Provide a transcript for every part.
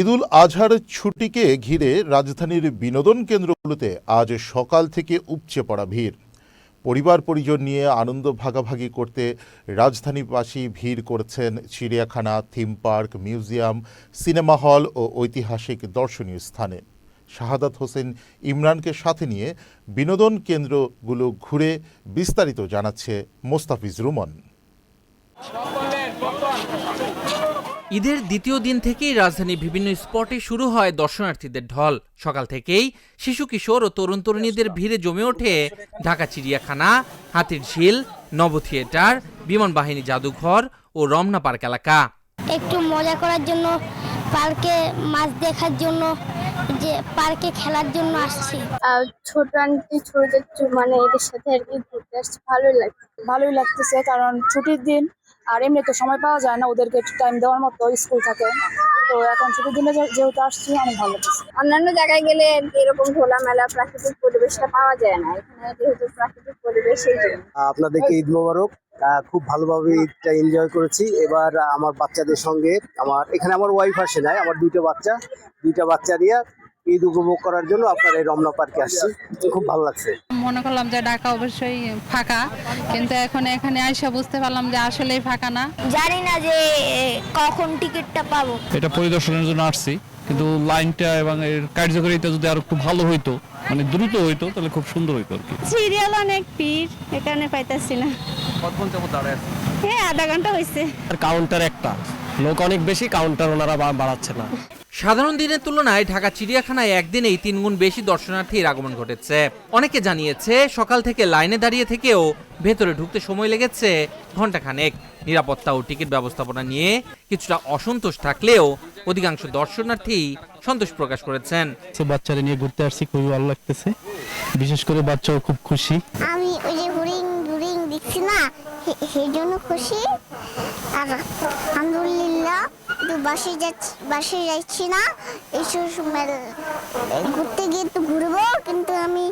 ঈদুল আজহার ছুটিকে ঘিরে রাজধানীর বিনোদন কেন্দ্রগুলোতে আজ সকাল থেকে উপচে পড়া ভিড়। পরিবার পরিজন নিয়ে আনন্দ ভাগাভাগি করতে রাজধানীবাসী ভিড় করেছেন চিড়িয়াখানা, theme park, museum, cinema hall ও ঐতিহাসিক দর্শনীয় স্থানে। শাহাদাত হোসেন ইমরানকে সাথে নিয়ে বিনোদন কেন্দ্রগুলো ঘুরে বিস্তারিত জানাচ্ছে মোস্তাফিজ রুমন। ঈদের দ্বিতীয় দিন থেকেই রাজধানীর বিভিন্ন স্পটে শুরু হয় দর্শনার্থীদের ঢল। সকাল থেকেই শিশু কিশোর ও তরুণ তরুণীদের ভিড়ে জমে ওঠে ঢাকা চিড়িয়াখানা, হাতির ঝিল, নব থিয়েটার, বিমান বাহিনী জাদুঘর ও রমনা পার্ক এলাকা। একটু মজা করার জন্য, পার্কে মাছ দেখার জন্য, যে পার্কে খেলার জন্য আসছি। ছোট আন্টি ছোটদের মানে এদের সাথে আর কি ঘুরতে আসছি, ভালোই লাগতেছে কারণ ছুটির দিন আর এমনি তো সময় পাওয়া যায় না, ওদেরকে টাইম দেওয়ার মতো স্কুল থাকে, তো এখন ছুটির দিনে যেহেতু আসছি অনেক ভালো লাগছে। অন্যান্য জায়গায় গেলে এরকম খোলামেলা প্রাকৃতিক পরিবেশটা পাওয়া যায় না, এখানে যেহেতু প্রাকৃতিক পরিবেশ সেই জন্য। আপনাদেরকে ঈদ মোবারক। খুব ভালোভাবে ঈদটা এনজয় করেছি। এবার আমার বাচ্চাদের সঙ্গে এখানে আমার ওয়াইফ আসে নাই, আমার দুইটা বাচ্চা নিয়ে ঈদ উপভোগ করার জন্য আপনার এই রমনা পার্কে আসছি। খুব ভালো লাগছে। মনে করলাম যে ঢাকা অবশ্যই ফাঁকা, কিন্তু এখন এখানে আইসা বুঝতে পারলাম যে আসলেই ফাঁকা না। জানি না যে কখন টিকিটটা পাবো। এটা পরিদর্শনের জন্য আসছি, কিন্তু লাইনটা এবং এর কার্যকারিতা যদি আরো একটু ভালো হইতো, মানে দ্রুত হইতো, তাহলে খুব সুন্দর হইতো আর কি। সিরিয়াল অনেক ভিড়, এখানে পাইতাছি না। কতক্ষণ যাবত দাঁড়ায় আছে? হ্যাঁ, আধা ঘন্টা হয়েছে। কাউন্টার একটা লোক অনেক বেশি, কাউন্টার ওনারা বাড়াচ্ছে না। সাধারণ দিনের তুলনায় ঢাকা চিড়িয়াখানায় একদিনেই 3 গুণ বেশি দর্শনার্থীর আগমন ঘটেছে। অনেকে জানিয়েছে সকাল থেকে লাইনে দাঁড়িয়ে থেকেও ভেতরে ঢুকতে সময় লেগেছে ঘণ্টাখানেক। নিরাপত্তা ও টিকিট ব্যবস্থাপনা নিয়ে কিছুটা অসন্তোষ থাকলেও অধিকাংশ দর্শনার্থী সন্তোষ প্রকাশ করেছেন। বাচ্চারা নিয়ে ঘুরতে আসছি, খুবই ভালো লাগতেছে, বিশেষ করে বাচ্চাও খুব খুশি। আমি ওই যে হরিণ দেখছি না, সেই জন্য খুশি। আর আলহামদুলিল্লাহ, বাসে যাচ্ছি না, এইসব সময় ঘুরতে গিয়ে একটু ঘুরবো, কিন্তু আমি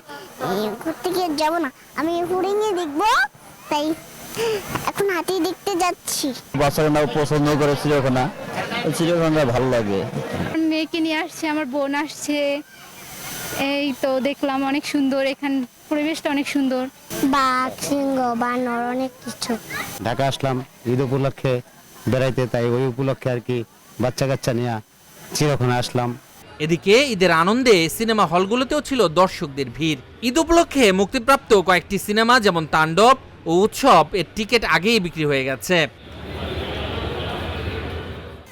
ঘুরতে গিয়ে যাবো না, আমি হরিণে দেখবো, তাই এখন হাতি দেখতে যাচ্ছি। বাচ্চারা পছন্দ করে চিড়িয়াখানা ভালো লাগে। মেয়েকে নিয়ে আসছে, আমার বোন আসছে, এই তো দেখলাম অনেক সুন্দর, এখান পরিবেশটা অনেক সুন্দর। বাঘ, সিংহ, বানর, অনেক কিছু। ঢাকা আসলাম ঈদ উপলক্ষে বেড়াইতে, তাই ওই উপলক্ষে আর কি বাচ্চা কাচ্চা নিয়ে চিড়িয়াখানা আসলাম। এদিকে ঈদের আনন্দে সিনেমা হলগুলোতেও ছিল দর্শকদের ভিড়। ঈদ উপলক্ষে মুক্তিপ্রাপ্ত কয়েকটি সিনেমা যেমন তাণ্ডব ও উৎসব এর টিকিট আগেই বিক্রি হয়ে গেছে।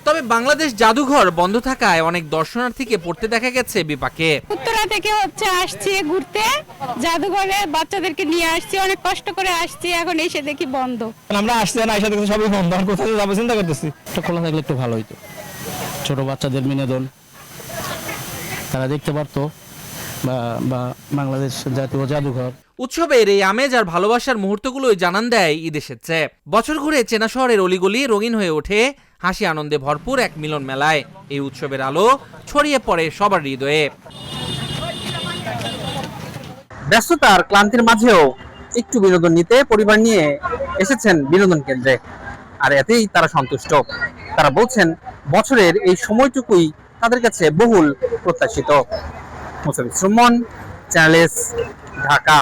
তবে বাংলাদেশ জাদুঘর বন্ধ থাকায় অনেক দর্শনার্থীকে পড়তে দেখা গেছে বিপাকে। উত্তরা থেকে আসছি ঘুরতে, জাদুঘরে বাচ্চাদেরকে নিয়ে আসছি, অনেক কষ্ট করে আসছি, এখন এসে দেখি বন্ধ। আমরা আসছি না, এসে দেখছি সবই বন্ধ, আর কোথায় যাবো চিন্তা করতেছি। একটা খোলা থাকলে একটু ভালো হইতো, ছোট বাচ্চাদের বিনোদন তারা দেখতে পারতো, বা বাংলাদেশ জাতীয় জাদুঘর। উৎসবের এই আমেজ আর ভালোবাসার মুহূর্তগুলোই জানান দেয় ঈদ এসেছে। বছর ঘুরে চেনা শহরের অলিগলি রঙিন হয়ে ওঠে হাসি আনন্দে ভরপুর এক মিলন মেলায়। এই উৎসবের আলো ছড়িয়ে পড়ে সবার হৃদয়ে। ব্যস্ততার ক্লান্তির মাঝেও একটু বিনোদন নিতে পরিবার নিয়ে এসেছেন বিনোদন কেন্দ্রে, আর এতেই তারা সন্তুষ্ট। তারা বলছেন বছরের এই সময়টুকুই তাদের কাছে বহুল প্রত্যাশিত। Mostafiz Rumon, channel S, Dhaka.